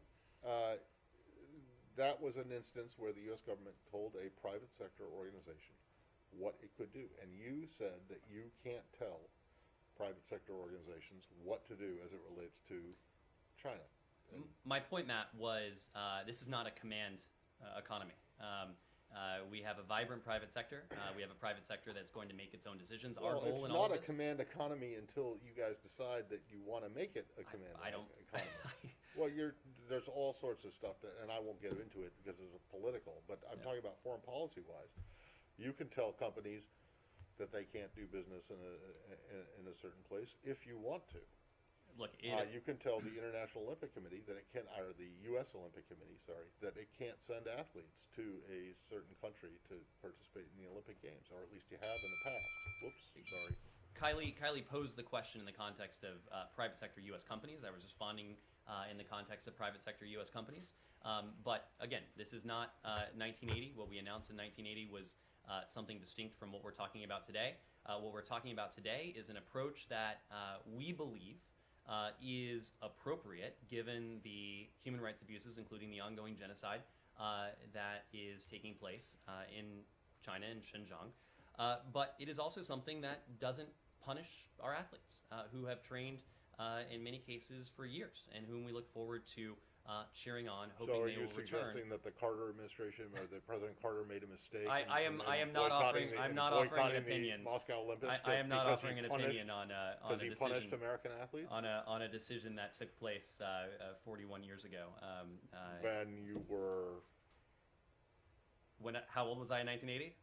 S2: that was an instance where the U.S. government told a private sector organization what it could do, and you said that you can't tell private sector organizations what to do as it relates to China.
S1: My point, Matt, was this is not a command economy. We have a vibrant private sector. We have a private sector that's going to make its own decisions. Our goal in all of this...
S2: It's not a command economy until you guys decide that you want to make it a command economy. Well, there's all sorts of stuff, and I won't get into it because it's political, but I'm talking about foreign policy-wise. You can tell companies that they can't do business in a certain place if you want to.
S1: Look,
S2: you can tell the International Olympic Committee that it can't, or the U.S. Olympic Committee, sorry, that it can't send athletes to a certain country to participate in the Olympic Games, or at least you have in the past. Whoops, sorry.
S1: Kylie posed the question in the context of private sector U.S. companies. I was responding in the context of private sector U.S. companies. But again, this is not 1980. What we announced in 1980 was something distinct from what we're talking about today. What we're talking about today is an approach that we believe is appropriate given the human rights abuses, including the ongoing genocide that is taking place in China and Xinjiang. But it is also something that doesn't punish our athletes who have trained in many cases for years and whom we look forward to cheering on, hoping they will return.
S2: So are you suggesting that the Carter administration or that President Carter made a mistake?
S1: I am not offering an opinion.
S2: Moscow Olympics.
S1: I am not offering an opinion on a decision.
S2: Because he punished American athletes?
S1: On a decision that took place 41 years ago.
S2: When you were...
S1: How old was I in 1980?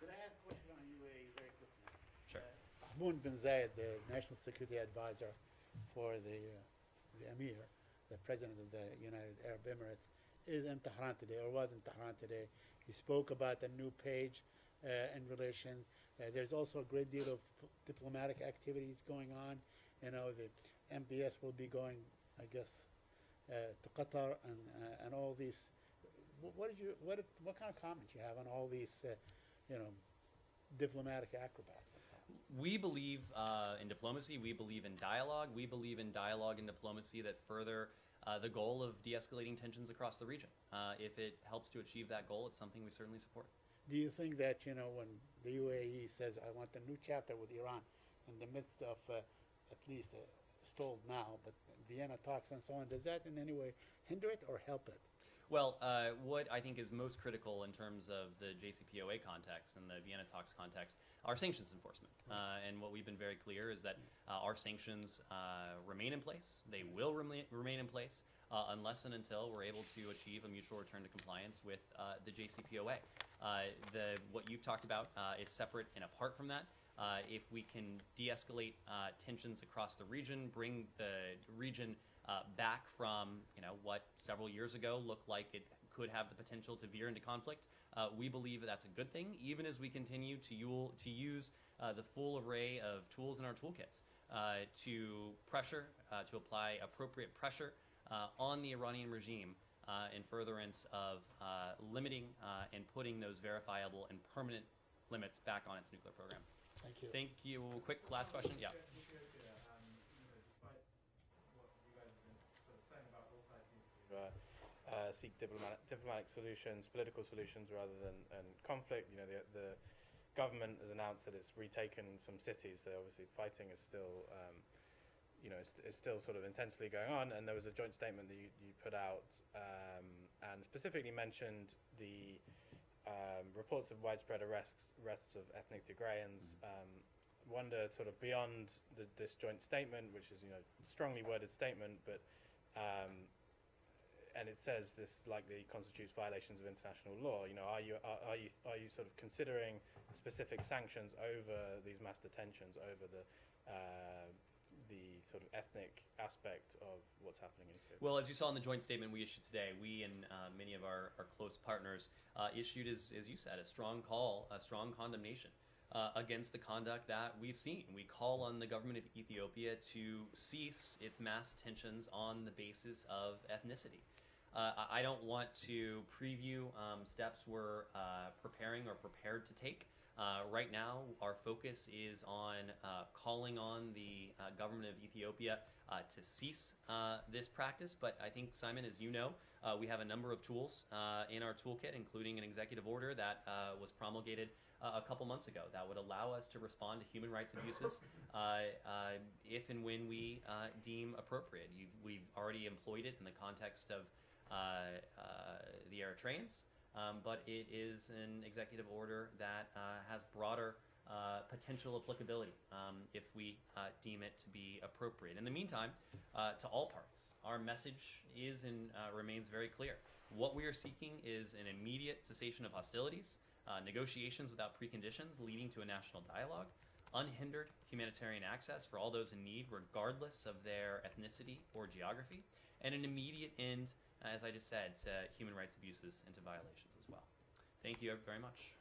S7: Could I ask a question on UAE very quickly?
S1: Sure.
S7: Hamoud bin Zayed, the National Security Advisor, for the Emir, the President of the United Arab Emirates, is in Tehran today, or was in Tehran today. He spoke about a new page in relations. There's also a great deal of diplomatic activities going on. You know, the MBS will be going, I guess, to Qatar and all these. What kind of comments you have on all these, diplomatic acrobats?
S1: We believe in diplomacy. We believe in dialogue. We believe in dialogue and diplomacy that further the goal of de-escalating tensions across the region. If it helps to achieve that goal, it's something we certainly support.
S7: Do you think that, when the UAE says, I want a new chapter with Iran in the midst of at least stalled now, but Vienna talks and so on, does that in any way hinder it or help it?
S1: Well, what I think is most critical in terms of the JCPOA context and the Vienna talks context are sanctions enforcement. And what we've been very clear is that our sanctions remain in place. They will remain in place unless and until we're able to achieve a mutual return to compliance with the JCPOA. What you've talked about is separate and apart from that. If we can de-escalate tensions across the region, bring the region back from what several years ago looked like it could have the potential to veer into conflict, we believe that that's a good thing, even as we continue to use the full array of tools in our toolkits to apply appropriate pressure on the Iranian regime in furtherance of limiting and putting those verifiable and permanent limits back on its nuclear program.
S7: Thank you.
S1: Thank you. Quick last question. Yeah.
S10: Seek diplomatic solutions, political solutions rather than conflict. The government has announced that it's retaken some cities. So obviously, fighting is still, is still sort of intensely going on. And there was a joint statement that you put out and specifically mentioned the reports of widespread arrests of ethnic Tigrayans. Wonder sort of beyond this joint statement, which is strongly worded statement, but and it says this likely constitutes violations of international law. Are you sort of considering specific sanctions over these mass detentions, over the sort of ethnic aspect of what's happening in Syria?
S1: Well, as you saw in the joint statement we issued today, we and many of our close partners issued, as you said, a strong call, a strong condemnation against the conduct that we've seen. We call on the government of Ethiopia to cease its mass detentions on the basis of ethnicity. I don't want to preview steps we're preparing or prepared to take. Right now, our focus is on calling on the government of Ethiopia to cease this practice. But I think, Simon, as you know, we have a number of tools in our toolkit, including an executive order that was promulgated a couple months ago that would allow us to respond to human rights abuses if and when we deem appropriate. We've already employed it in the context of the Eritreans, but it is an executive order that has broader potential applicability if we deem it to be appropriate. In the meantime, to all parties, our message is and remains very clear. What we are seeking is an immediate cessation of hostilities, negotiations without preconditions leading to a national dialogue, unhindered humanitarian access for all those in need regardless of their ethnicity or geography, and an immediate end, as I just said, to human rights abuses and to violations as well. Thank you very much.